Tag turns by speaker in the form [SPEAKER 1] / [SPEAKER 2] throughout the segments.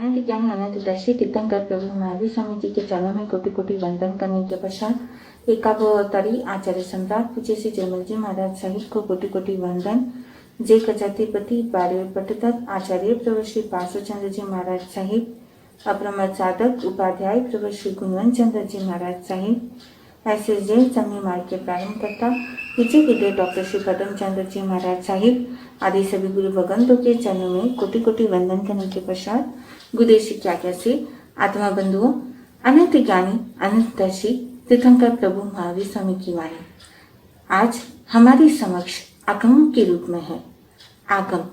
[SPEAKER 1] अनंत ज्ञान अनंत दर्शी तीर्थंकर प्रभु महावीर स्वामी जी के चरणों में कोटि कोटि वंदन करने के पश्चात एकाग्र अवतारी आचार्य सम्राट पूज्य श्री जयमल जी महाराज सहित को कोटि कोटि वंदन। जय कचातिपति बारे पटतक आचार्य प्रभु श्री पार्श्वचंद्र जी महाराज सहित अप्रमद साधक उपाध्याय प्रभु श्री गुणवंत चंद्र जी महाराज सहित ऐसे जय समय मार्ग के प्रारंभ करता पीछे के लिए डॉक्टर श्री पदम चंद्र जी महाराज साहिब आदि सभी गुरु भगवंतों के चरणों में कोटि कोटि वंदन करने के पश्चात गुरुदेव की आज्ञा से आत्मा बंधुओं अनंत ज्ञानी अनंत दर्शी तीर्थंकर प्रभु महावीर स्वामी की वाणी आज हमारे समक्ष आगमों के रूप में है। आगम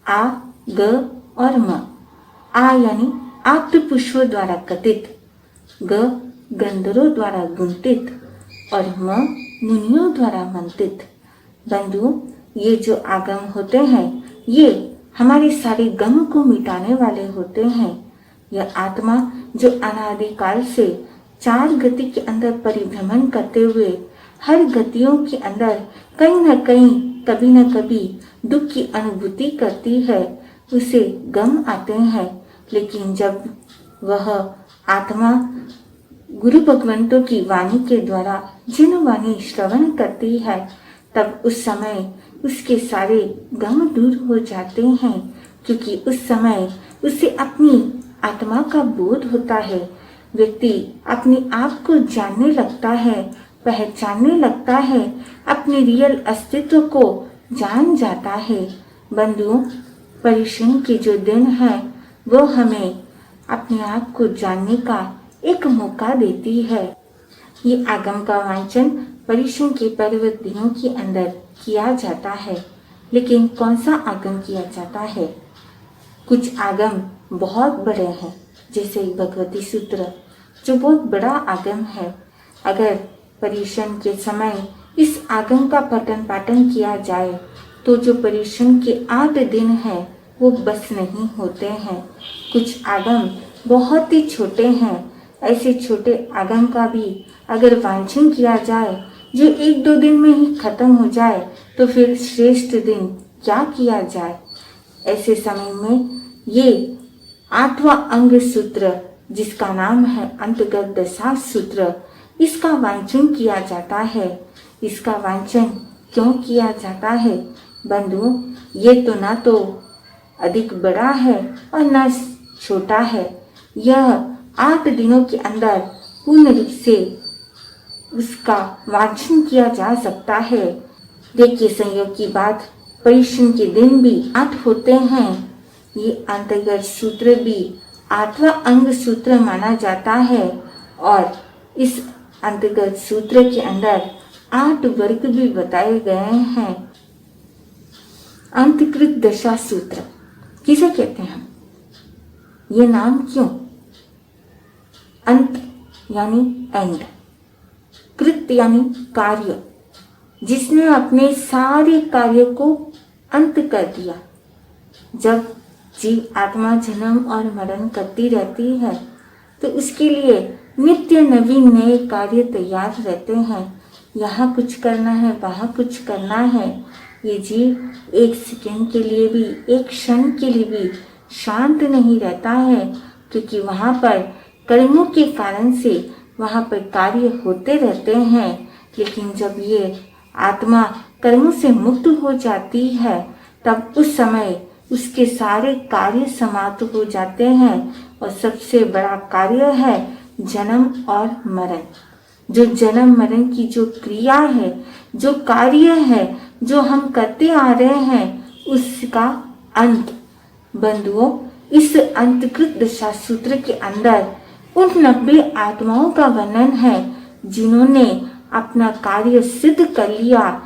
[SPEAKER 1] आ ग और म। आ यानी आप्त पुष्पों द्वारा कथित, ग गंधर्वों द्वारा गुंतित और म मुनियों द्वारा मंतित। बंधु, ये जो आगम होते हैं ये हमारे सारे गम को मिटाने वाले होते हैं। यह आत्मा जो अनादिकाल से चार गति के अंदर परिभ्रमण करते हुए हर गतियों के अंदर कहीं न कहीं कभी न कभी दुख की अनुभूति करती है, उसे गम आते हैं। लेकिन जब वह आत्मा गुरु भगवंतों की वाणी के द्वारा जिन वाणी श्रवण करती है तब उस समय उसके सारे गम दूर हो जाते हैं, क्योंकि उस समय उसे अपनी आत्मा का बोध होता है। व्यक्ति अपने आप को जानने लगता है, पहचानने लगता है, अपने रियल अस्तित्व को जान जाता है। बंधुओं, परिश्रम के जो दिन है वो हमें अपने आप को जानने का एक मौका देती है। ये आगम का वांचन परिश्रम के पर्वत दिनों के अंदर किया जाता है। लेकिन कौन सा आगम किया जाता है? कुछ आगम बहुत बड़े हैं, जैसे भगवती सूत्र जो बहुत बड़ा आगम है। अगर परिश्रम के समय इस आगम का पठन पाठन किया जाए तो जो परिश्रम के 8 दिन हैं वो बस नहीं होते हैं। कुछ आगम बहुत ही छोटे हैं। ऐसे छोटे आगम का भी अगर वांचन किया जाए जो 1-2 दिन में ही खत्म हो जाए तो फिर श्रेष्ठ दिन क्या किया जाए। ऐसे समय में ये 8वां अंग सूत्र जिसका नाम है अंतर्गत दशा सूत्र, इसका वांचन किया जाता है। इसका वांचन क्यों किया जाता है? बंधु, ये तो ना तो अधिक बड़ा है और ना छोटा है। यह 8 दिनों के अंदर पूर्ण रूप से उसका वांचन किया जा सकता है। देखिए, संयोग की बात, परिश्रम के दिन भी 8 होते हैं। ये अंतर्गत सूत्र भी 8वां अंग सूत्र माना जाता है और इस अंतर्गत सूत्र के अंदर 8 वर्ग भी बताए गए हैं। अंतकृत दशा सूत्र किसे कहते हैं? ये नाम क्यों? अंत यानी एंड, कृत यानी कार्य, जिसने अपने सारे कार्य को अंत कर दिया। जब जीव आत्मा जन्म और मरण करती रहती है तो उसके लिए नित्य नवीन नए कार्य तैयार रहते हैं। यहाँ कुछ करना है, वहाँ कुछ करना है। ये जीव 1 सेकंड के लिए भी, 1 क्षण के लिए भी शांत नहीं रहता है, क्योंकि वहाँ पर कर्मों के कारण से वहाँ पर कार्य होते रहते हैं। लेकिन जब ये आत्मा कर्मों से मुक्त हो जाती है तब उस समय उसके सारे कार्य समाप्त हो जाते हैं और सबसे बड़ा कार्य है जन्म और मरण। जो जन्म मरण की जो क्रिया है, जो कार्य है, जो हम करते आ रहे हैं, उसका अंत। बंधुओं, इस अंतकृत दशा सूत्र के अंदर उन 90 आत्माओं का वर्णन है जिन्होंने अपना कार्य सिद्ध कर लिया।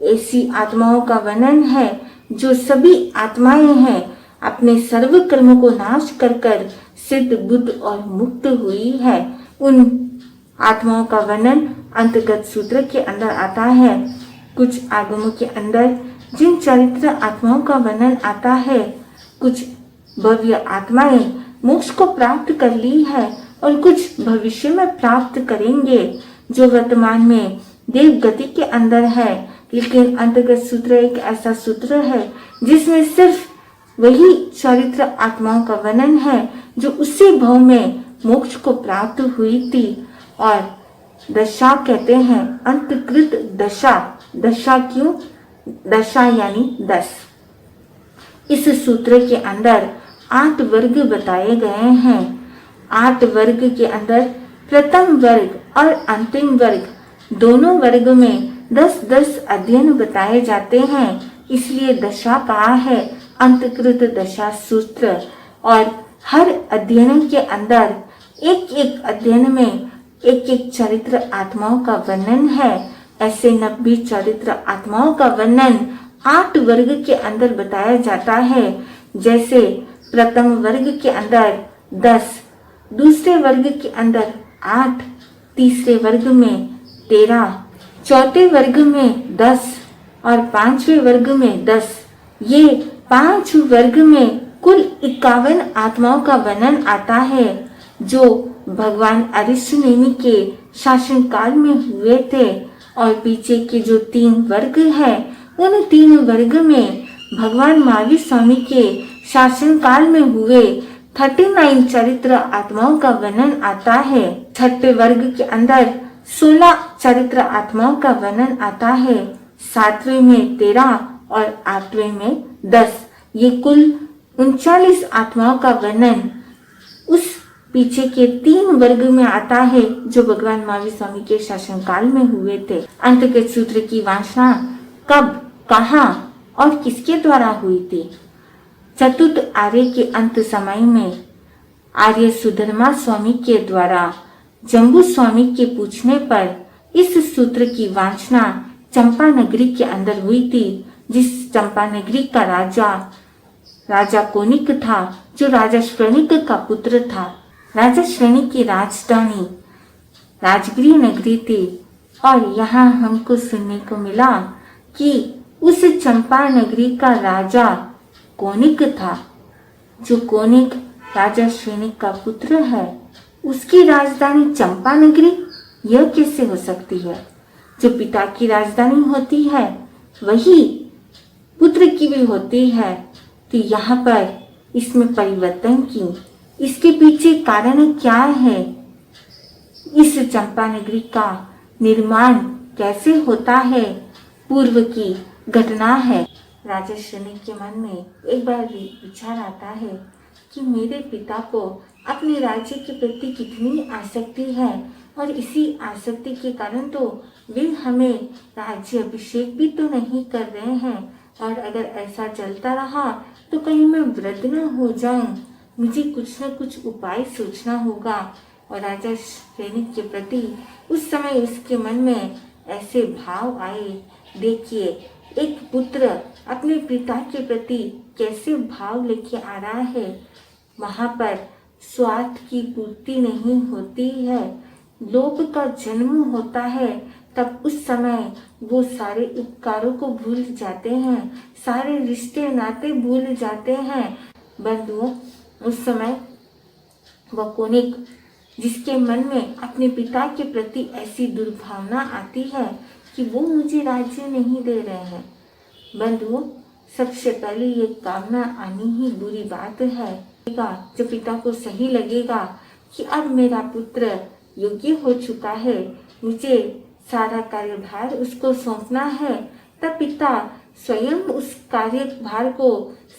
[SPEAKER 1] ऐसी आत्माओं का वर्णन है जो सभी आत्माएं हैं अपने सर्व कर्मों को नाश कर कर सिद्ध बुद्ध और मुक्त हुई है। उन आत्माओं का वर्णन अंतर्गत सूत्र के अंदर आता है। कुछ आगमों के अंदर जिन चरित्र आत्माओं का वर्णन आता है, कुछ भव्य आत्माएं मोक्ष को प्राप्त कर ली है और कुछ भविष्य में प्राप्त करेंगे, जो वर्तमान में देव गति के अंदर है। लेकिन अंतर्गत सूत्र एक ऐसा सूत्र है जिसमें सिर्फ वही चरित्र आत्माओं का वर्णन है जो उसी भव में मोक्ष को प्राप्त हुई थी। और दशा कहते हैं अंतकृत दशा। दशा क्यों? दशा यानी 10। इस सूत्र के अंदर 8 वर्ग बताए गए हैं। 8 वर्ग के अंदर प्रथम वर्ग और अंतिम वर्ग दोनों वर्ग में 10-10 अध्ययन बताए जाते हैं, इसलिए दशा कहा है अंतकृत दशा सूत्र। और हर अध्ययन के अंदर एक एक अध्ययन में एक एक चरित्र आत्माओं का वर्णन है। ऐसे 90 चरित्र आत्माओं का वर्णन 8 वर्ग के अंदर बताया जाता है। जैसे प्रथम वर्ग के अंदर 10, दूसरे वर्ग के अंदर 8, तीसरे वर्ग में 13, चौथे वर्ग में 10 और 5वें वर्ग में 10। ये 5 वर्ग में कुल 51 आत्माओं का वर्णन आता है जो भगवान अरिष्टनेमि के शासन काल में हुए थे। और पीछे के जो 3 वर्ग हैं, उन 3 वर्ग में भगवान महावीर स्वामी के शासन काल में हुए 39 चरित्र आत्माओं का वर्णन आता है। छठे वर्ग के अंदर 16 चरित्र आत्माओं का वर्णन आता है। 7वें में 13 और 8वें में 10। ये कुल 39 आत्माओं का वर्णन उस पीछे के 3 वर्ग में आता है जो भगवान महावीर स्वामी के शासन काल में हुए थे। अंत के सूत्र की वासना कब, कहाँ और किसके द्वारा हुई थी? चतुर्थ आर्य के अंत समय में आर्य सुधर्मा स्वामी के द्वारा जम्बू स्वामी के पूछने पर इस सूत्र की वासना चंपा नगरी के अंदर हुई थी। जिस चंपा नगरी का राजा कोनिक था, जो राजा श्रेणिक का पुत्र था। राजा श्रेणिक की राजधानी राजगृह नगरी थी। और यहाँ हमको सुनने को मिला कि उस चंपा नगरी का राजा कोनिक था। जो कोनिक राजा श्रेणिक का पुत्र है, उसकी राजधानी चंपा नगरी, यह कैसे हो सकती है? जो पिता की राजधानी होती है वही पुत्र की भी होती है। तो यहाँ पर इसमें परिवर्तन क्यों? इसके पीछे कारण क्या है? इस चंपा नगरी का निर्माण कैसे होता है? पूर्व की घटना है। राजा श्रेणिक के मन में एक बार विचार आता है कि मेरे पिता को अपने राज्य के प्रति कितनी आसक्ति है, और इसी आसक्ति के कारण तो वे हमें राज्य अभिषेक भी तो नहीं कर रहे हैं। और अगर ऐसा चलता रहा तो कहीं मैं वृद्ध न हो जाऊं। मुझे कुछ न कुछ उपाय सोचना होगा। और राजा श्रेणिक के प्रति उस समय उसके मन में ऐसे भाव आए। देखिए, एक पुत्र अपने पिता के प्रति कैसे भाव लेके आ रहा है। वहां पर स्वार्थ की पूर्ति नहीं होती है, लोभ का जन्म होता है। तब उस समय वो सारे उपकारों को भूल जाते हैं, सारे रिश्ते नाते भूल जाते हैं। बंधुओं, उस समय वह कोनिक, जिसके मन में अपने पिता के प्रति ऐसी दुर्भावना आती है कि वो मुझे राज्य नहीं दे रहे हैं। बंधुओं, सबसे पहले ये कामना आनी ही बुरी बात है। जब पिता को सही लगेगा कि अब मेरा पुत्र योग्य हो चुका है, मुझे सारा कार्यभार उसको सौंपना है, तब पिता स्वयं उस कार्यभार को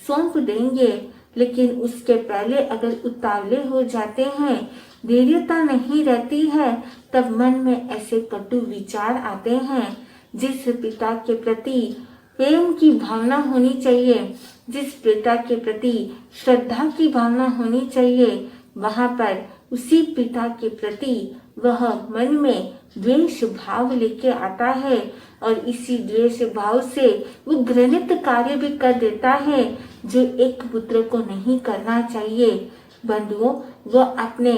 [SPEAKER 1] सौंप देंगे। लेकिन उसके पहले अगर उतावले हो जाते हैं, धैर्यता नहीं रहती है, तब मन में ऐसे कटु विचार आते हैं। जिस पिता के प्रति प्रेम की भावना होनी चाहिए, जिस पिता के प्रति श्रद्धा की भावना होनी चाहिए, वहां पर उसी पिता के प्रति वह मन में द्वेष भाव लेके आता है। और इसी द्वेष भाव से वो घृणित कार्य भी कर देता है जो एक पुत्र को नहीं करना चाहिए। बंधुओं, वह अपने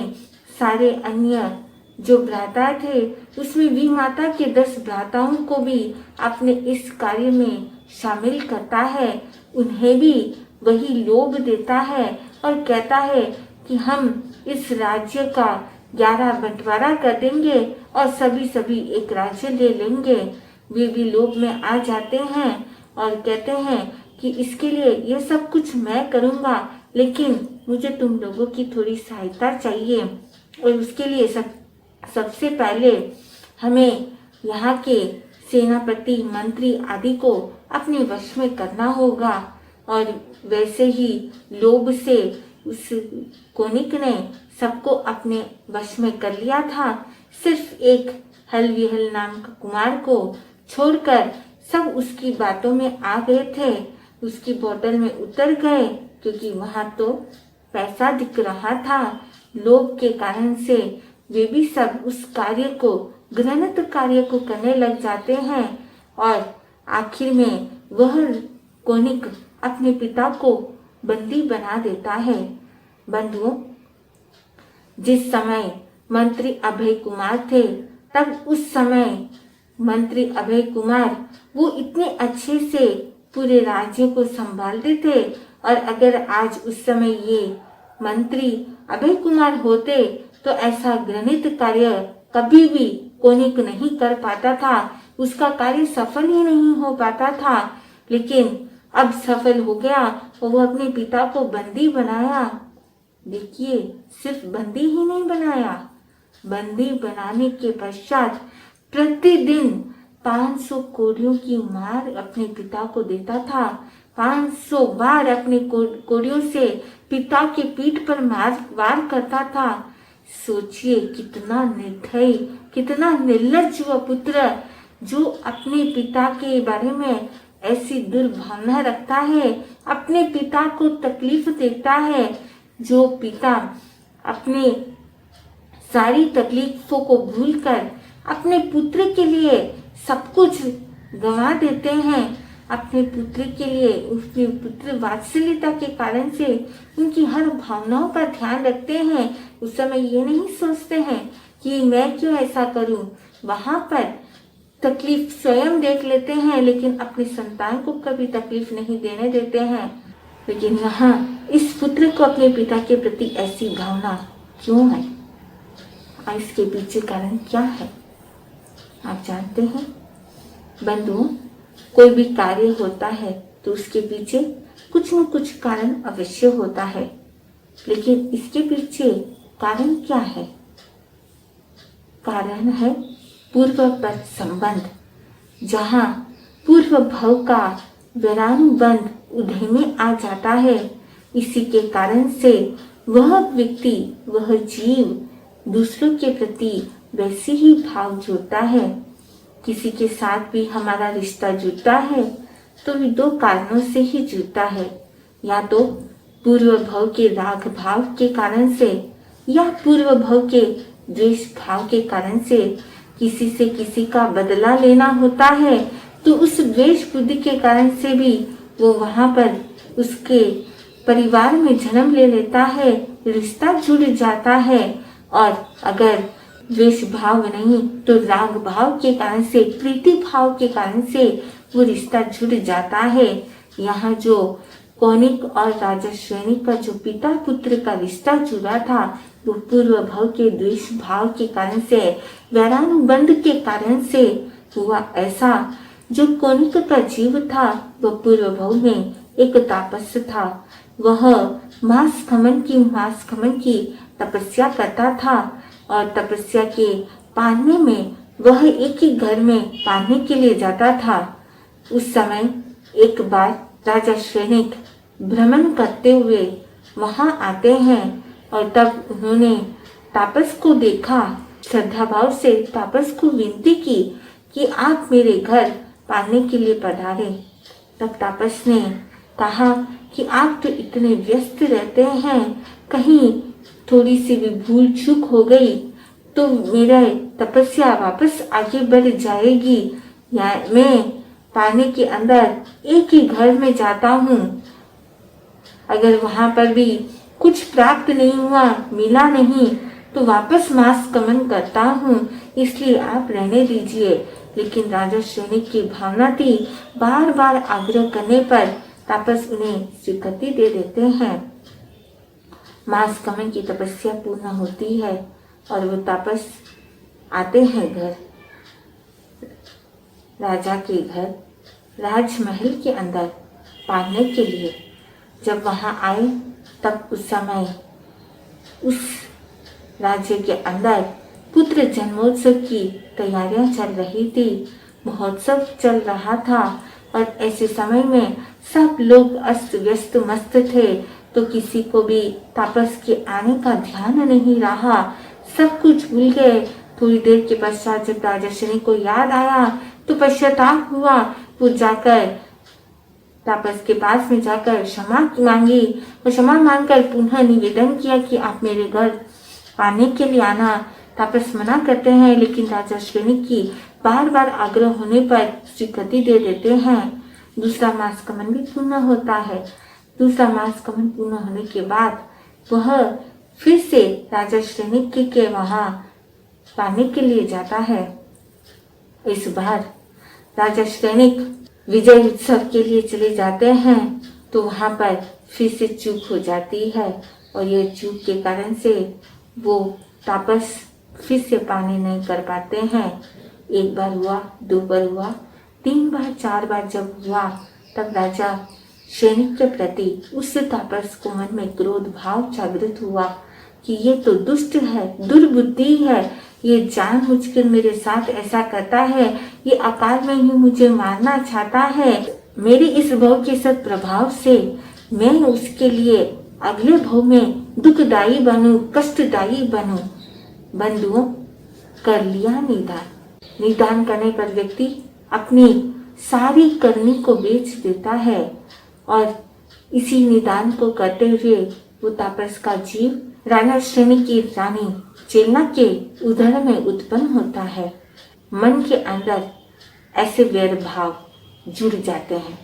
[SPEAKER 1] सारे अन्य जो भ्राता थे, उसमें विमाता के 10 भ्राताओं को भी अपने इस कार्य में शामिल करता है। उन्हें भी वही लोभ देता है और कहता है कि हम इस राज्य का 11 बंटवारा कर देंगे और सभी एक राज्य ले लेंगे। वे भी लोभ में आ जाते हैं और कहते हैं कि इसके लिए ये सब कुछ मैं करूँगा, लेकिन मुझे तुम लोगों की थोड़ी सहायता चाहिए और उसके लिए सबसे पहले हमें यहाँ के सेनापति, मंत्री आदि को अपने वश में करना होगा। और वैसे ही लोभ से उस कोनिक ने सबको अपने वश में कर लिया था। सिर्फ एक हलविहल नाम का कुमार को छोड़कर सब उसकी बातों में आ गए थे, उसकी बोतल में उतर गए, क्योंकि वहां तो पैसा दिख रहा था। लोभ के कारण से वे भी सब उस कार्य को, घृणित कार्य को करने लग जाते हैं और आखिर में वह कोनिक अपने पिता को बंदी बना देता है। बंधुओं, जिस समय मंत्री अभय कुमार थे, तब उस समय मंत्री अभय कुमार वो इतने अच्छे से पूरे राज्य को संभालते थे, और अगर आज उस समय ये मंत्री अभय कुमार होते तो ऐसा घृणित कार्य कभी भी कोनिक नहीं कर पाता था, उसका कार्य सफल ही नहीं हो पाता था। लेकिन अब सफल हो गया और वो अपने पिता को बंदी बनाया। देखिए, सिर्फ बंदी ही नहीं बनाया, बंदी बनाने के पश्चात प्रतिदिन 500 कोड़ियों की मार अपने पिता को देता था। 500 बार अपने कोड़ियों से पिता के पीठ पर वार करता था। सोचिए, कितना निर्दयी, कितना निर्लज्ज वह पुत्र, जो अपने पिता के बारे में ऐसी दुर्भावना रखता है, अपने पिता को तकलीफ देता है। जो पिता अपने सारी तकलीफों को भूलकर अपने पुत्र के लिए सब कुछ गंवा देते हैं, अपने पुत्र के लिए, उसके पुत्र वात्सल्यता के कारण से उनकी हर भावनाओं का ध्यान रखते हैं, उस समय ये नहीं सोचते हैं कि मैं क्यों ऐसा करूं। वहां पर तकलीफ स्वयं देख लेते हैं, लेकिन अपनी संतान को कभी तकलीफ नहीं देने देते हैं। लेकिन यहाँ इस पुत्र को अपने पिता के प्रति ऐसी भावना क्यों है, और इसके पीछे कारण क्या है, आप जानते हैं? बंधुओं, कोई भी कार्य होता है तो उसके पीछे कुछ न कुछ कारण अवश्य होता है, लेकिन इसके पीछे कारण क्या है? कारण है पूर्वपर संबंध, जहाँ पूर्व भव का वैरानुबंध उदय में आ जाता है। इसी के कारण से वह व्यक्ति, वह जीव दूसरों के प्रति वैसे ही भाव जोड़ता है। किसी के साथ भी हमारा रिश्ता जुड़ता है तो भी दो कारणों से ही जुड़ता है, या तो पूर्व भव के राग भाव के कारण से, या पूर्व भव के द्वेष भाव के कारण से। किसी से किसी का बदला लेना होता है तो उस द्वेष बुद्धि के कारण से भी वो वहां पर उसके परिवार में जन्म ले लेता है, रिश्ता जुड़ जाता है। और अगर द्वेष भाव नहीं तो राग भाव के कारण से, प्रीति भाव के कारण से वो रिश्ता जुड़ जाता है। यहाँ जो कोनिक और राजा श्रेणी का जो पिता पुत्र का रिश्ता जुड़ा था, वो पूर्व भव के द्वेष भाव के कारण से, वैरानुबंध के कारण से हुआ ऐसा। जो कोनिक का जीव था वह पूर्व भव में एक तापस था। वह मास खमन की तपस्या करता था, और तपस्या के पाने में वह एक ही घर में पाने के लिए जाता था। उस समय एक बार राजा श्रेणिक भ्रमण करते हुए वहां आते हैं, और तब उन्होंने तापस को देखा। श्रद्धा भाव से तापस को विनती की कि आप मेरे घर पाने के लिए पधारे। तब तापस ने कहा कि आप तो इतने व्यस्त रहते हैं, कहीं थोड़ी सी भी भूल चूक हो गई तो मेरा तपस्या वापस आगे बढ़ जाएगी, या मैं पाने के अंदर एक ही घर में जाता हूँ, अगर वहां पर भी कुछ प्राप्त नहीं हुआ, मिला नहीं, तो वापस मास गमन करता हूँ, इसलिए आप रहने दीजिए। लेकिन राजा श्रेणी की भावना थी, बार बार आग्रह करने पर तापस उन्हें स्वीकृति दे देते हैं। मास गमन की तपस्या पूर्ण होती है और वो तापस आते हैं घर, राजा के घर, राजमहल के अंदर। पाने के लिए जब वहाँ आए, तब उस समय उस राज्य के अंदर पुत्र जन्मोत्सव की तैयारियां चल रही थी, महोत्सव चल रहा था। और ऐसे समय में सब लोग अस्त व्यस्त मस्त थे, तो किसी को भी तापस के आने का ध्यान नहीं रहा, सब कुछ भूल गए। थोड़ी देर के पश्चात जब राजा शनि को याद आया तो पश्चाताप हुआ। वो जाकर तापस के पास में जाकर क्षमा मांगी और क्षमा मांगकर पुनः निवेदन किया कि आप मेरे घर पाने के लिए आना। तापस मना करते हैं, लेकिन राजा श्रेणी की बार बार आग्रह होने पर स्वीकृति दे देते हैं। दूसरा मास गमन भी पूर्ण होता है। दूसरा मास गमन पूर्ण होने के बाद वह फिर से राजा श्रेणी के वहां पाने के लिए जाता है। इस बार राजा श्रेणिक विजय उत्सव के लिए चले जाते हैं, तो वहां पर फिर से चूक हो जाती है और यह चूक के कारण से वो तापस फिर से पानी नहीं कर पाते हैं। एक बार हुआ, दो बार हुआ, 3 बार 4 बार जब हुआ, तब राजा श्रेणिक के प्रति उस तापस को मन में क्रोध भाव जागृत हुआ कि ये तो दुष्ट है, दुर्बुद्धि है, ये जानबूझकर मेरे साथ ऐसा करता है, ये अकाल में ही मुझे मारना चाहता है। मेरी इस भव के सद प्रभाव से मैं उसके लिए अगले भव में दुखदायी बनूं, कष्टदायी बनूं। बंधुओं, कर लिया निदान। निदान करने पर व्यक्ति अपनी सारी करनी को बेच देता है और इसी निदान को करते हुए वो तापस का जीव राजा श्रेणी की रानी चेलना के उदर में उत्पन्न होता है। मन के अंदर ऐसे वैर भाव जुड़ जाते हैं।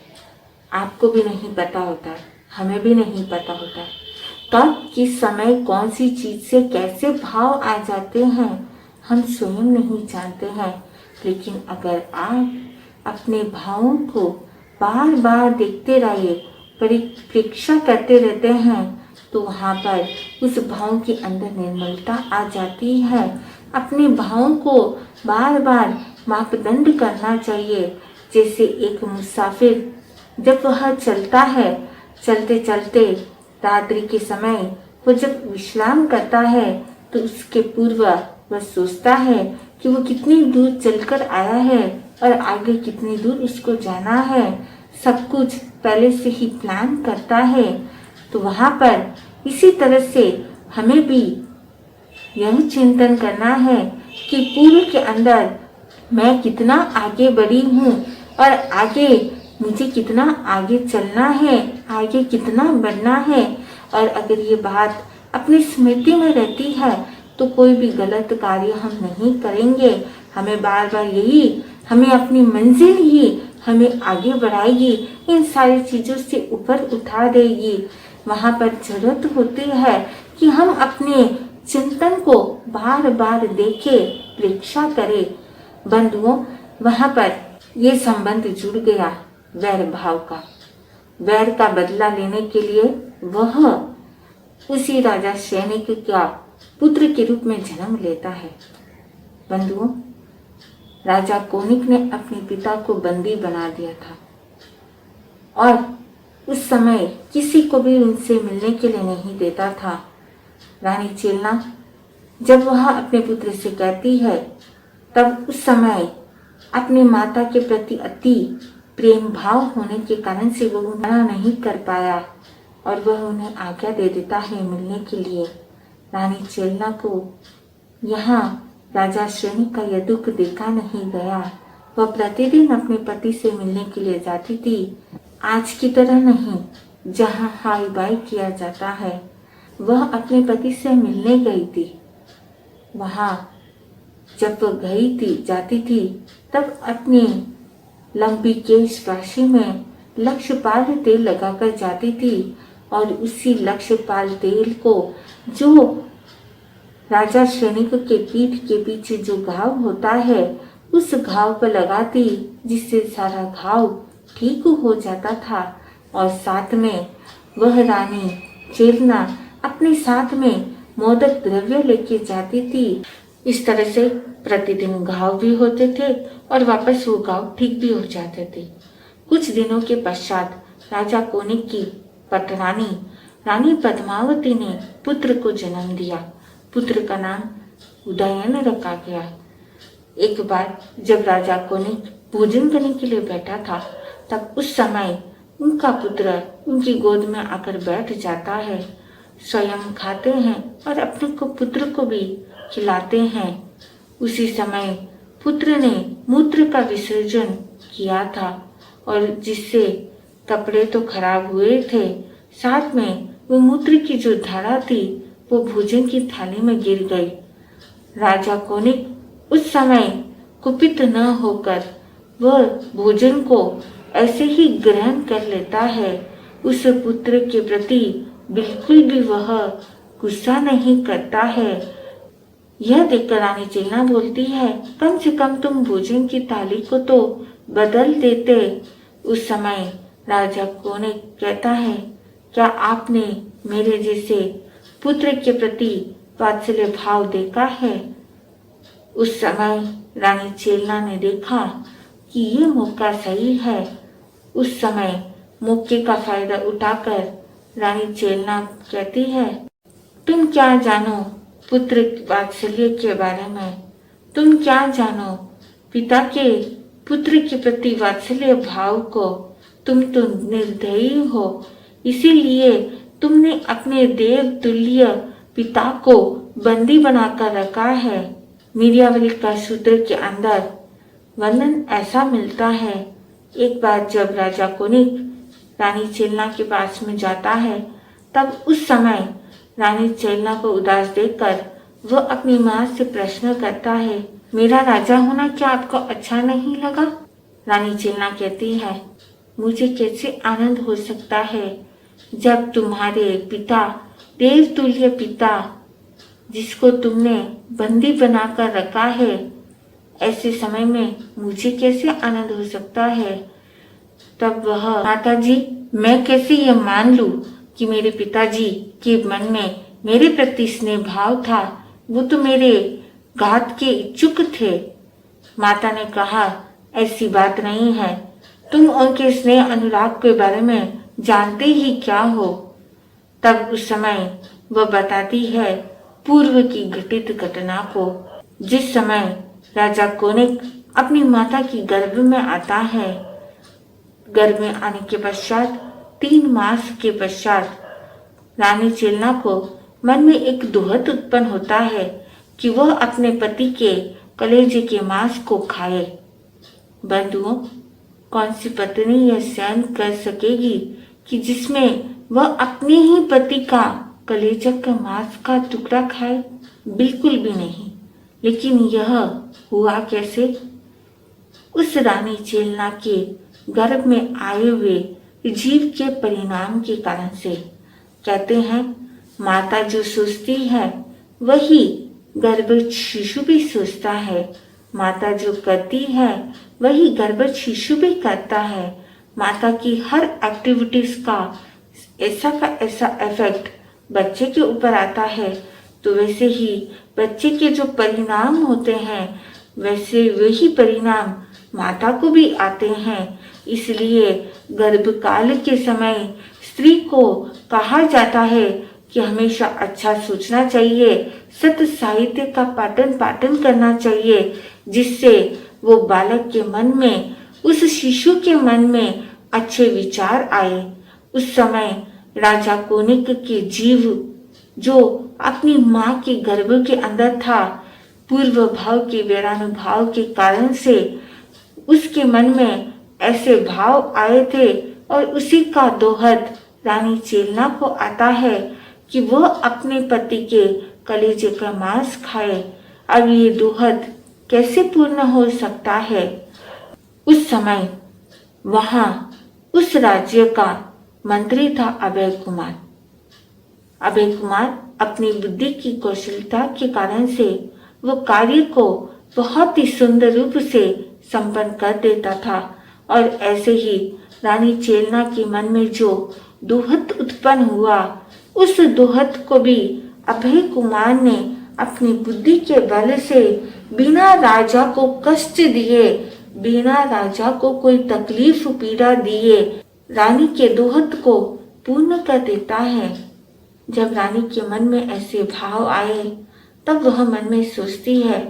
[SPEAKER 1] आपको भी नहीं पता होता, हमें भी नहीं पता होता कब किस समय कौन सी चीज से कैसे भाव आ जाते हैं, हम स्वयं नहीं जानते हैं। लेकिन अगर आप अपने भावों को बार बार देखते रहिए, परीक्षा करते रहते हैं, तो वहाँ पर उस भाव के अंदर निर्मलता आ जाती है। अपने भावों को बार बार मापदंड करना चाहिए। जैसे एक मुसाफिर जब वह चलता है, चलते चलते रात्रि के समय वो जब विश्राम करता है, तो उसके पूर्व वह सोचता है कि वो कितनी दूर चलकर आया है और आगे कितनी दूर उसको जाना है। सब कुछ पहले से ही प्लान करता है। तो वहाँ पर इसी तरह से हमें भी यह चिंतन करना है कि पूर्व के अंदर मैं कितना आगे बढ़ी हूँ और आगे मुझे कितना आगे चलना है, आगे कितना बढ़ना है। और अगर ये बात अपनी स्मृति में रहती है तो कोई भी गलत कार्य हम नहीं करेंगे। हमें बार बार यही, हमें अपनी मंजिल ही हमें आगे बढ़ाएगी, इन सारी चीज़ों से ऊपर उठा देगी। वहाँ पर जरूरत होती है कि हम अपने चिंतन को बार बार देखें, परीक्षा करें। बंधुओं, वहाँ पर ये संबंध जुड़ गया वैर भाव का। वैर का बदला लेने के लिए वह उसी राजा सैनिक का पुत्र के रूप में जन्म लेता है। बंधुओं, राजा कोनिक ने अपने पिता को बंदी बना दिया था और उस समय किसी को भी उनसे मिलने के लिए नहीं देता था। रानी चेलना जब वह अपने पुत्र से कहती है, तब उस समय अपनी माता के प्रति अति प्रेम भाव होने के कारण से वो मना नहीं कर पाया और वह उन्हें आज्ञा दे देता है मिलने के लिए। रानी चेलना को यहाँ राजा श्रेणी का यह दुख देखा नहीं गया। वह प्रतिदिन अपने पति से मिलने के लिए जाती थी। आज की तरह नहीं, जहाँ हाई बाई किया जाता है। वह अपने पति से मिलने गई थी। वहाँ जब वह जाती थी, तब अपनी लंबी केश राशि में लक्षपाल तेल लगाकर जाती थी और उसी लक्षपाल तेल को जो राजा सैनिक के पीठ के पीछे जो घाव होता है, उस घाव पर लगाती, जिससे सारा घाव ठीक हो जाता था। और साथ में वह रानी चेलना अपने साथ में मोदक द्रव्य लेके जाती थी। इस तरह से प्रतिदिन घाव भी होते थे और वापस वो घाव ठीक भी हो जाते थे। कुछ दिनों के पश्चात राजा कोनिक की पटरानी रानी पद्मावती ने पुत्र को जन्म दिया। पुत्र का नाम उदयन रखा गया। एक बार जब राजा कोनिक भोजन करने के लिए बैठा था, तब उस समय उनका पुत्र उनकी गोद में आकर बैठ जाता है, स्वयं खाते हैं और अपने को पुत्र को भी खिलाते हैं। उसी समय पुत्र ने मूत्र का विसर्जन किया था और जिससे कपड़े तो खराब हुए थे, साथ में वो मूत्र की जो धारा थी वो भोजन की थाली में गिर गई। राजा कोनिक उस समय कुपित न होकर वह भोजन को ऐसे ही ग्रहण कर लेता है। उस पुत्र के प्रति बिल्कुल भी वह गुस्सा नहीं करता है। यह देखकर रानी चेलना बोलती है, कम से कम तुम भोजन की थाली को तो बदल देते। उस समय राजा कोनिक कहता है, क्या आपने मेरे जैसे पुत्र के प्रति वात्सल्य भाव देखा है? उस समय रानी चेलना ने देखा कि ये मौका सही है। उस समय मौके का फायदा उठाकर रानी चेलना कहती है, तुम क्या जानो पुत्र वात्सल्य के बारे में? तुम क्या जानो पिता के पुत्र के प्रति वात्सल्य भाव को? तुम तो निर्दयी हो, इसीलिए तुमने अपने देव तुल्य पिता को बंदी बनाकर रखा है। मीरावली का सूत्र के अंदर वर्णन ऐसा मिलता है। एक बार जब राजा कोनिक रानी चेलना के पास में जाता है, तब उस समय रानी चेलना को उदास देखकर वह अपनी माँ से प्रश्न करता है, मेरा राजा होना क्या आपको अच्छा नहीं लगा? रानी चेलना कहती है, मुझे कैसे आनंद हो सकता है जब तुम्हारे पिता देवतुल्य पिता जिसको तुमने बंदी बनाकर रखा है, ऐसे समय में मुझे कैसे आनंद हो सकता है? तब वह, माता जी, मैं कैसे यह मान लूं कि मेरे पिताजी के मन में मेरे प्रति स्नेह भाव था? वो तो मेरे घात के इच्छुक थे। माता ने कहा, ऐसी बात नहीं है, तुम उनके स्नेह अनुराग के बारे में जानते ही क्या हो? तब उस समय वह बताती है पूर्व की घटित घटना को। जिस समय राजा कोनिक अपनी माता की गर्भ में आता है, गर्भ में आने के पश्चात 3 मास के पश्चात रानी चेलना को मन में एक दुहत उत्पन्न होता है कि वह अपने पति के कलेजे के मांस को खाए। बंधुओं, कौन सी पत्नी यह सहन कर सकेगी कि जिसमें वह अपने ही पति का कलेजा का मांस का टुकड़ा खाए? बिल्कुल भी नहीं। लेकिन यह हुआ कैसे? उस रानी चेलना के गर्भ में आए हुए जीव के परिणाम के कारण से। कहते हैं, माता जो सोचती है वही गर्भस्थ शिशु भी सोचता है। माता जो करती है वही गर्भस्थ शिशु भी करता है। माता की हर एक्टिविटीज का ऐसा इफेक्ट बच्चे के ऊपर आता है, तो वैसे ही बच्चे के जो परिणाम होते हैं, वैसे वही परिणाम माता को भी आते हैं। इसलिए गर्भकाल के समय स्त्री को कहा जाता है कि हमेशा अच्छा सोचना चाहिए, सत्य साहित्य का पाठन करना चाहिए, जिससे वो बालक के मन में, उस शिशु के मन में अच्छे विचार आए। उस समय राजा कोनिक के जीव जो अपनी माँ के गर्भ के अंदर था, पूर्व भाव के वैरानुभाव के कारण से उसके मन में ऐसे भाव आए थे और उसी का दोहद रानी चेलना को आता है कि वह अपने पति के कलेजे का मांस खाए। अब ये दोहद कैसे पूर्ण हो सकता है? उस समय वहां उस राज्य का मंत्री था अभय कुमार। अभय कुमार अपनी बुद्धि की कौशलता के कारण से वो कार्य को बहुत ही सुंदर रूप से संपन्न कर देता था। और ऐसे ही रानी चेलना के मन में जो दोहत उत्पन्न हुआ, उस दोहत को भी अभय कुमार ने अपनी बुद्धि के बल से बिना राजा को कष्ट दिए, बिना राजा को कोई तकलीफ पीड़ा दिए, रानी के दोहत को पूर्ण कर देता है। जब रानी के मन में ऐसे भाव आए तब वह मन में सोचती है,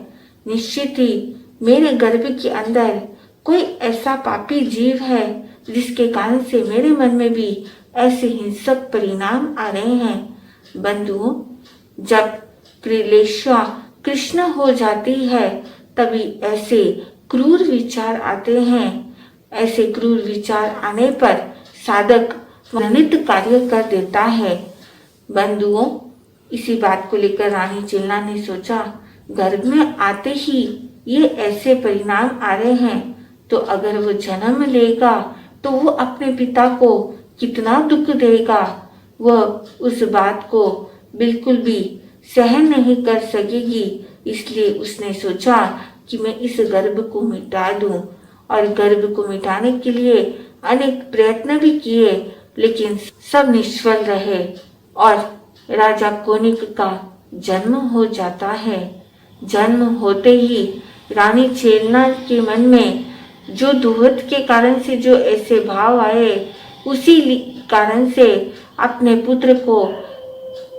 [SPEAKER 1] निश्चित ही मेरे गर्भ के अंदर कोई ऐसा पापी जीव है जिसके कारण से मेरे मन में भी ऐसे हिंसक परिणाम आ रहे हैं। बंधुओं, जब क्रीलेश्वा कृष्ण हो जाती है तभी ऐसे क्रूर विचार आते हैं। ऐसे क्रूर विचार आने पर साधक वर्णित कार्य कर देता है। बंधुओं, इसी बात को लेकर रानी चिल्ला ने सोचा, गर्भ में आते ही ये ऐसे परिणाम आ रहे हैं तो अगर वो जन्म लेगा तो वो अपने पिता को कितना दुख देगा। वह उस बात को बिल्कुल भी सहन नहीं कर सकेगी। इसलिए उसने सोचा कि मैं इस गर्भ को मिटा दूं। और गर्भ को मिटाने के लिए अनेक प्रयत्न भी किए, लेकिन सब निष्फल रहे और राजा कोनिक का जन्म हो जाता है। जन्म होते ही रानी चेलना के मन में जो दुहत के कारण से जो ऐसे भाव आए, उसी कारण से अपने पुत्र को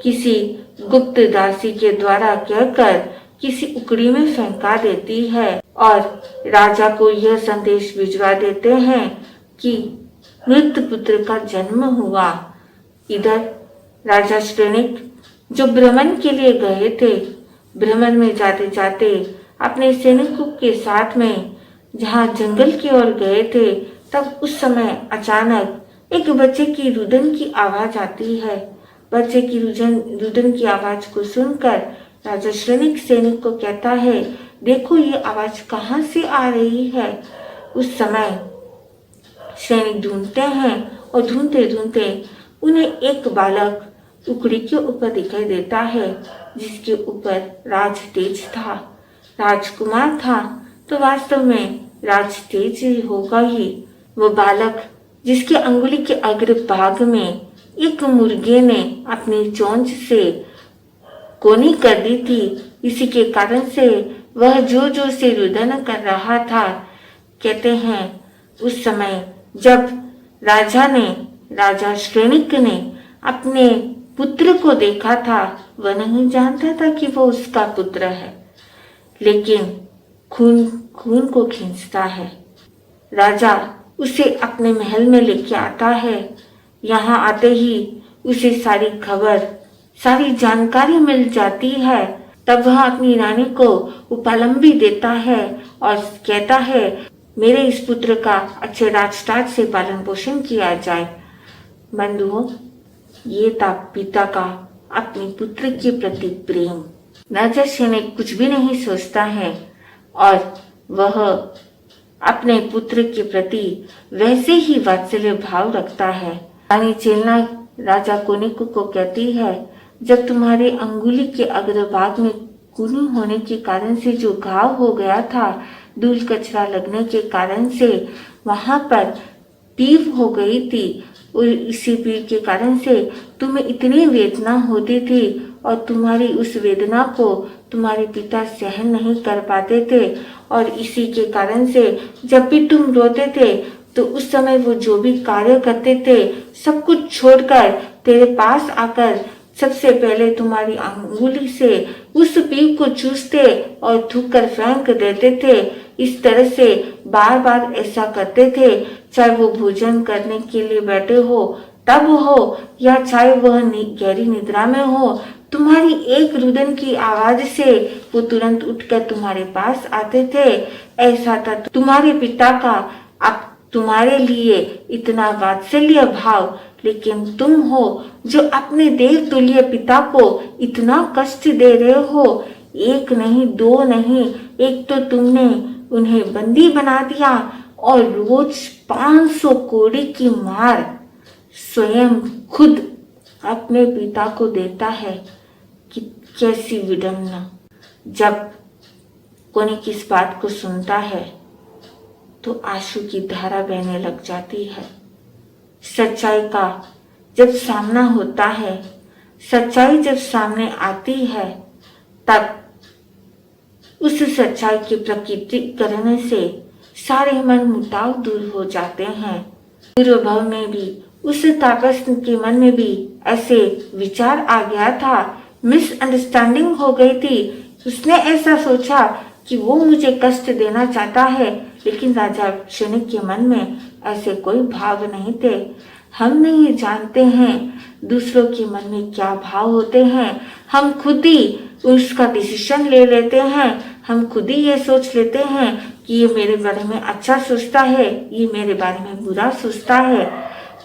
[SPEAKER 1] किसी गुप्त दासी के द्वारा कहकर किसी उकड़ी में फेंका देती है और राजा को यह संदेश भिजवा देते हैं कि मृत पुत्र का जन्म हुआ। इधर राजा श्रेणिक जो भ्रमण के लिए गए थे, भ्रमण में जाते जाते अपने सैनिकों के साथ में जहाँ जंगल की ओर गए थे, तब उस समय अचानक एक बच्चे की रुदन की आवाज आती है। बच्चे की रुदन की आवाज को सुनकर राजा श्रेणिक सैनिक को कहता है, देखो ये आवाज कहाँ से आ रही है। उस समय सैनिक ढूंढते हैं और ढूंढते ढूंढते उन्हें एक बालक उकड़ी के ऊपर दिखाई देता है, जिसके ऊपर राज तेज था, राजकुमार था। तो वास्तव में राज तेज होगा ही। वो बालक जिसके अंगुली के अग्र भाग में एक मुर्गे ने अपनी चोंच से कोनी कर दी थी, इसी के कारण से वह जो जो से रुदन कर रहा था। कहते हैं उस समय जब राजा श्रेणिक ने अपने पुत्र को देखा था, वह नहीं जानता था कि वो उसका पुत्र है, लेकिन खून को खींचता है। राजा उसे अपने महल में लेके आता है। यहाँ आते ही उसे सारी खबर, सारी जानकारी मिल जाती है। तब वह अपनी रानी को उपलम्बी देता है और कहता है, मेरे इस पुत्र का अच्छे राजताज से पालन पोषण किया जाए। बंधुओं, ये था पिता का अपने पुत्र के प्रति प्रेम। राजा श्रेणिक कुछ भी नहीं सोचता है और वह अपने पुत्र के प्रति वैसे ही वात्सल्य भाव रखता है। रानी चेलना राजा कोनिक को कहती है, जब तुम्हारे अंगुली के अग्रभाग में कुनी होने के कारण से जो घाव हो गया था, धूल कचरा लगने के कारण से वहां पर पीव हो गई थी, और इसी पीव के कारण से तुम्हें इतनी वेदना होती थी और तुम्हारी उस वेदना को तुम्हारे पिता सहन नहीं कर पाते थे। और इसी के कारण से जब भी तुम रोते थे तो उस समय वो जो भी कार्य करते थे, सब कुछ छोड़कर तेरे पास आकर सबसे पहले तुम्हारी अंगुली से उस पीप को चूसते और थूक कर फेंक देते थे। इस तरह से बार बार ऐसा करते थे, चाहे वो भोजन करने के लिए बैठे हो तब हो या चाहे वह गहरी निद्रा में हो। तुम्हारी एक रुदन की आवाज से वो तुरंत उठकर तुम्हारे पास आते थे। ऐसा था तुम्हारे पिता का अब तुम्हारे लिए इतना वात्सल्य भाव, लेकिन तुम हो जो अपने देव तुल्य पिता को इतना कष्ट दे रहे हो। एक नहीं, दो नहीं, एक तो तुमने उन्हें बंदी बना दिया और रोज 500 कोड़ी की मार स्वयं खुद अपने पिता को देता है। कि कैसी विडंबना। जब कोई किस बात को सुनता है तो आंसू की धारा बहने लग जाती है। सच्चाई का जब सामना होता है, सच्चाई जब सामने आती है, तब उस सच्चाई के प्रकटीकरण से सारे मन मुटाव दूर हो जाते हैं। पूर्व भव में भी उस तापस के मन में भी ऐसे विचार आ गया था, मिसअंडरस्टैंडिंग हो गई थी। उसने ऐसा सोचा कि वो मुझे कष्ट देना चाहता है, लेकिन राजा शनिक के मन में ऐसे कोई भाव नहीं थे। हम नहीं जानते हैं दूसरों के मन में क्या भाव होते हैं। हम खुद ही उसका डिसीजन ले लेते हैं। हम खुद ही ये सोच लेते हैं कि ये मेरे बारे में अच्छा सोचता है, ये मेरे बारे में बुरा सोचता है।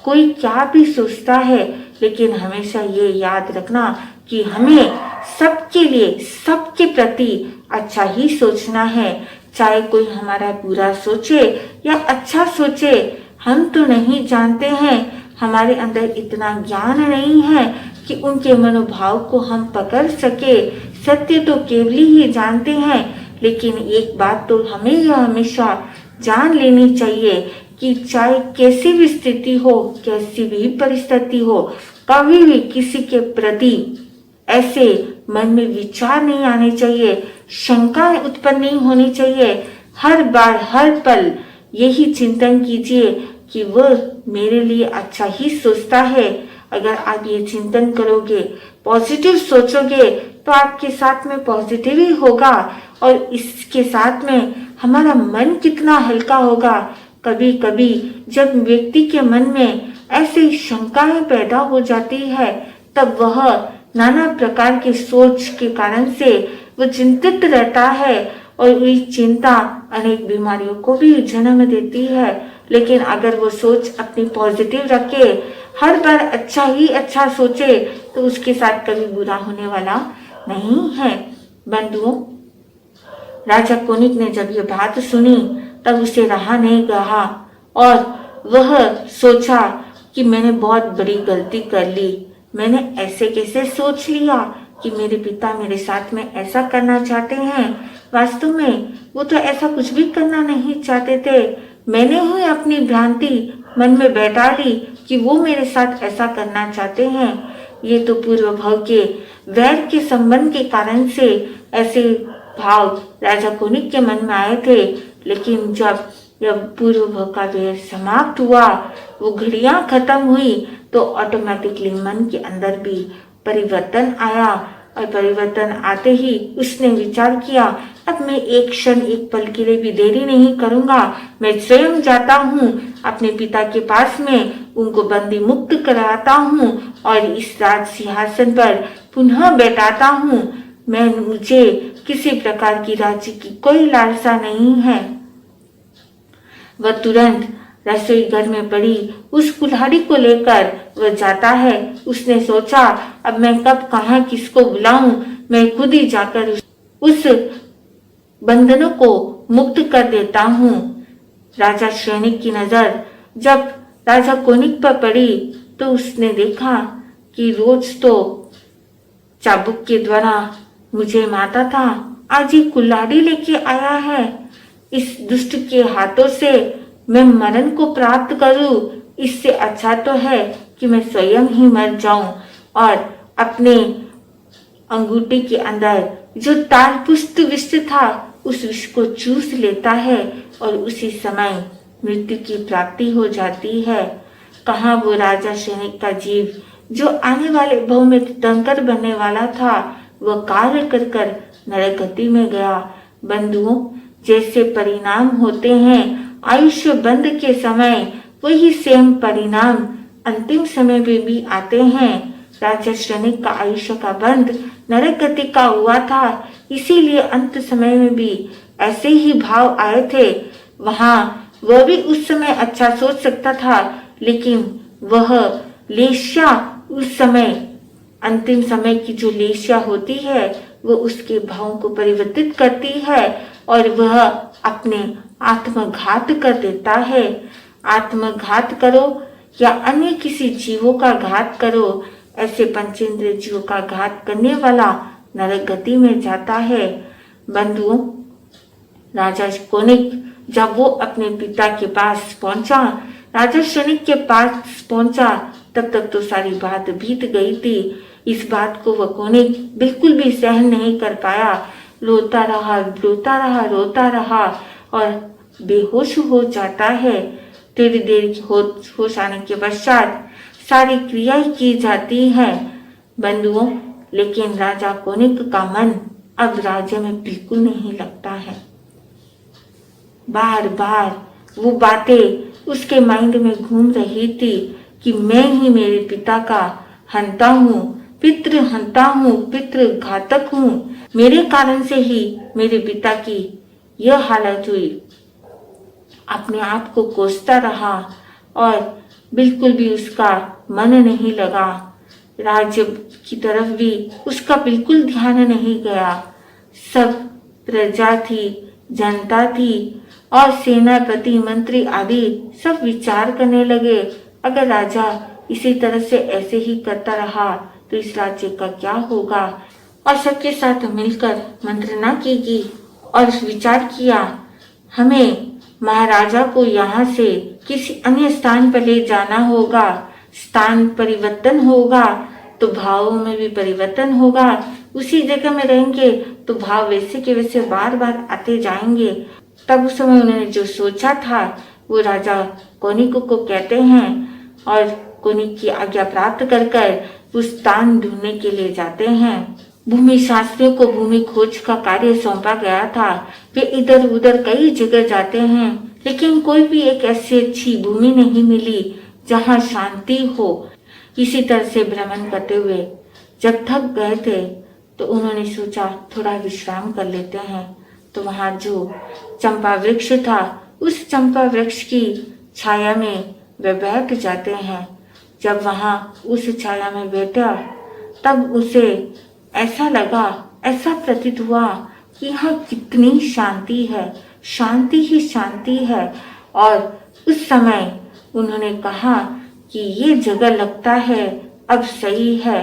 [SPEAKER 1] कोई क्या भी सोचता है, लेकिन हमेशा ये याद रखना कि हमें सबके लिए, सबके प्रति अच्छा ही सोचना है। चाहे कोई हमारा बुरा सोचे या अच्छा सोचे, हम तो नहीं जानते हैं। हमारे अंदर इतना ज्ञान नहीं है कि उनके मनोभाव को हम पकड़ सके। सत्य तो केवल ही जानते हैं, लेकिन एक बात तो हमें यह हमेशा जान लेनी चाहिए कि चाहे कैसी भी स्थिति हो, कैसी भी परिस्थिति हो, कभी भी किसी के प्रति ऐसे मन में विचार नहीं आने चाहिए, शंका उत्पन्न नहीं होनी चाहिए। हर बार, हर पल यही चिंतन कीजिए कि वह मेरे लिए अच्छा ही सोचता है। अगर आप ये चिंतन करोगे, पॉजिटिव सोचोगे, तो आपके साथ में पॉजिटिव ही होगा और इसके साथ में हमारा मन कितना हल्का होगा। कभी कभी जब व्यक्ति के मन में ऐसी शंकाएं पैदा हो जाती है, तब वह नाना प्रकार के सोच के कारण से वो चिंतित रहता है और ये चिंता अनेक बीमारियों को भी जन्म देती है। लेकिन अगर वो सोच अपनी पॉजिटिव रखे, हर बार अच्छा ही अच्छा सोचे, तो उसके साथ कभी बुरा होने वाला नहीं है। बंधुओं, राजा कोनिक ने जब ये बात सुनी, तब उसे रहा नहीं गया और वह सोचा कि मैंने बहुत बड़ी गलती कर ली। मैंने ऐसे कैसे सोच लिया कि मेरे पिता मेरे साथ में ऐसा करना चाहते हैं। वास्तव में वो तो ऐसा कुछ भी करना नहीं चाहते थे। मैंने ही अपनी भ्रांति मन में बैठा ली कि वो मेरे साथ ऐसा करना चाहते हैं। ये तो पूर्व भव के वैर के संबंध के कारण से ऐसे भाव राजा कोनिक के मन में आए थे। लेकिन जब पूर्व भव का वैर समाप्त हुआ, वो घड़ियां खत्म हुई, तो ऑटोमेटिकली मन के अंदर भी परिवर्तन आया और परिवर्तन आते ही उसने विचार किया, अब मैं एक क्षण, एक पल के लिए भी देरी नहीं करूंगा। मैं स्वयं जाता हूँ अपने पिता के पास में, उनको बंदी मुक्त कराता हूँ और इस राज सिंहासन पर पुनः बैठाता हूँ। मुझे किसी प्रकार की राज्य की कोई लालसा नहीं है। वह तुरंत रसोई घर में पड़ी उस कुल्हाड़ी को लेकर वह जाता है। उसने सोचा, अब मैं कब कहाँ किसको बुलाऊं, मैं खुद ही जाकर उस बंधनों को मुक्त कर देता हूँ। राजा शनिक की नजर जब राजा कोनिक पर पड़ी, तो उसने देखा कि रोज तो चाबुक के द्वारा मुझे मारता था, आज ये कुल्हाड़ी लेके आया है। इस दुष्ट के हाथों से मैं मरण को प्राप्त करूं। इससे अच्छा तो है कि मैं स्वयं ही मर जाऊं और अपने अंगूठी के अंदर जो ताल पुष्ट विष था, उस विष को चूस लेता है और उसी समय मृत्यु की प्राप्ति हो जाती है। कहाँ वो राजा शनिक का जीव जो आने वाले भव में तीर्थंकर बनने वाला था, वह कार्य कर कर नरक गति में गया। बंधुओं, जैसे परिणाम होते हैं आयुष्य बंद के समय, वही सेम परिणाम अंतिम समय में भी आते हैं। राजा शनिक का आयुष्य का बंद नरक गति का हुआ था, इसीलिए अंत समय में भी ऐसे ही भाव आए थे। वहां वह भी उस समय अच्छा सोच सकता था, लेकिन वह लेश्या उस समय, अंतिम समय की जो लेश्या होती है, वो उसके भावों को परिवर्तित करती है और वह अपने आत्मघात कर देता है। आत्मघात करो या अन्य किसी जीवों का घात करो, ऐसे पंचेंद्रिय जीवों का घात करने वाला नरक गति में जाता है। बंधुओं, राजा कोनिक जब वो अपने पिता के पास पहुंचा, राजा शनिक के पास पहुंचा, तब तक तो सारी बात बीत गई थी। इस बात को वह कोनिक बिल्कुल भी सहन नहीं कर पाया। रोता रहा, रोता रहा, रोता रहा और बेहोश हो जाता है। थोड़ी देर होश आने के पश्चात सारी क्रियाएं की जाती है बंधुओं, लेकिन राजा कोनिक का मन अब राज्य में बिल्कुल नहीं लगता है। बार बार वो बातें उसके माइंड में घूम रही थी कि मैं ही मेरे पिता का हंता हूँ, पितृ हंता हूँ, पितृ घातक हूँ, मेरे कारण से ही मेरे पिता की यह हालत हुई। अपने आप को कोसता रहा और बिल्कुल भी उसका मन नहीं लगा। राज्य की तरफ भी उसका बिल्कुल ध्यान नहीं गया। सब प्रजा थी, जनता थी और सेनापति, मंत्री आदि सब विचार करने लगे, अगर राजा इसी तरह से ऐसे ही करता रहा तो इस राज्य का क्या होगा। और सबके साथ मिलकर मंत्रणा की गई और विचार किया, हमें महाराजा को यहाँ से किसी अन्य स्थान पर ले जाना होगा। स्थान परिवर्तन होगा तो भावों में भी परिवर्तन होगा। उसी जगह में रहेंगे तो भाव वैसे के वैसे बार बार आते जाएंगे। तब उस समय उन्होंने जो सोचा था वो राजा कोनिक को कहते हैं और कोनिक की आज्ञा प्राप्त कर उस स्थान ढूंढने के लिए जाते हैं। भूमि शास्त्रियों को भूमि खोज का कार्य सौंपा गया था। वे इधर उधर कई जगह जाते हैं, लेकिन कोई भी एक ऐसी अच्छी भूमि नहीं मिली जहां शांति हो। इसी तरह से भ्रमण करते हुए जब थक गए थे तो उन्होंने सोचा थोड़ा विश्राम कर लेते हैं। तो वहां जो चंपा वृक्ष था, उस चंपा वृक्ष की छाया में वे बैठ जाते हैं। जब वहां उस छाया में बैठा तब उसे ऐसा लगा, ऐसा प्रतीत हुआ कि यहाँ कितनी शांति है, शांति ही शांति है। और उस समय उन्होंने कहा कि ये जगह लगता है अब सही है।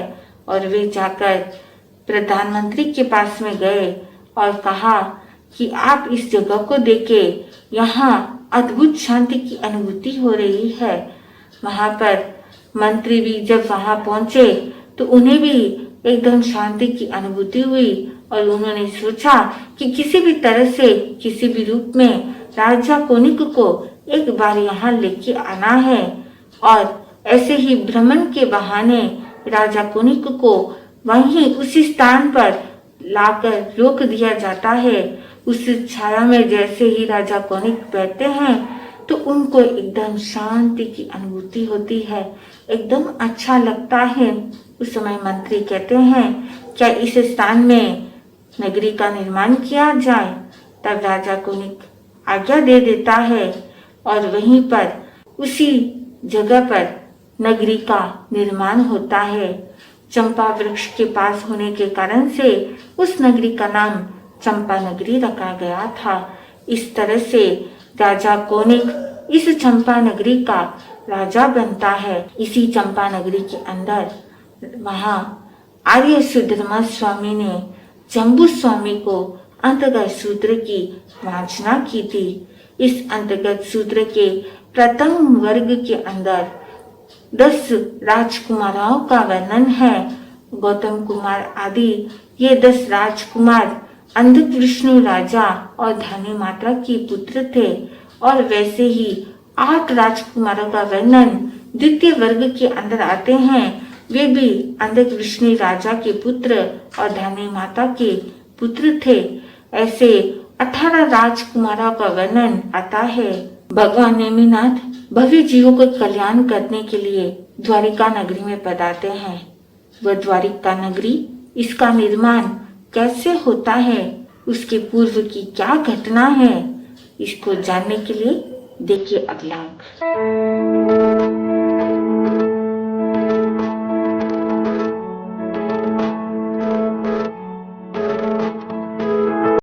[SPEAKER 1] और वे जाकर प्रधानमंत्री के पास में गए और कहा कि आप इस जगह को देखें, यहाँ अद्भुत शांति की अनुभूति हो रही है। वहां पर मंत्री भी जब वहां पहुंचे तो उन्हें भी एकदम शांति की अनुभूति हुई और उन्होंने सोचा कि किसी भी तरह से, किसी भी रूप में राजा कोनिक को एक बार यहाँ लेके आना है। और ऐसे ही भ्रमण के बहाने राजा कोनिक को वहीं उसी स्थान पर लाकर रोक दिया जाता है। उस छाया में जैसे ही राजा कोनिक बैठते हैं तो उनको एकदम शांति की अनुभूति होती है, एकदम अच्छा लगता है। उस समय मंत्री कहते हैं क्या इस स्थान में नगरी का निर्माण किया जाए। तब राजा कोनिक आज्ञा दे देता है और वहीं पर उसी जगह पर नगरी का निर्माण होता है। चंपा वृक्ष के पास होने के कारण से उस नगरी का नाम चंपा नगरी रखा गया था। इस तरह से राजा कोनिक इस चंपा नगरी का राजा बनता है। इसी चंपा नगरी के अंदर वहां आर्य सुधर्मा स्वामी ने जम्बू स्वामी को अंतर्गत सूत्र की वाचना की थी। इस अंतर्गत सूत्र के प्रथम वर्ग के अंदर 10 राजकुमारों का वर्णन है। गौतम कुमार आदि ये 10 राजकुमार अंधक विष्णु राजा और धनी माता के पुत्र थे। और वैसे ही 8 राजकुमारों का वर्णन द्वितीय वर्ग के अंदर आते हैं। वे भी अंधक विष्णु राजा के पुत्र और धनी माता के पुत्र थे। ऐसे 18 राजकुमारों का वर्णन आता है। भगवान नेमिनाथ भव्य जीवों को कल्याण करने के लिए द्वारिका नगरी में पधारते हैं। वह द्वारिका नगरी, इसका निर्माण कैसे होता है, उसके पूर्व की क्या घटना है, इसको जानने के लिए देखिए अगला अंक।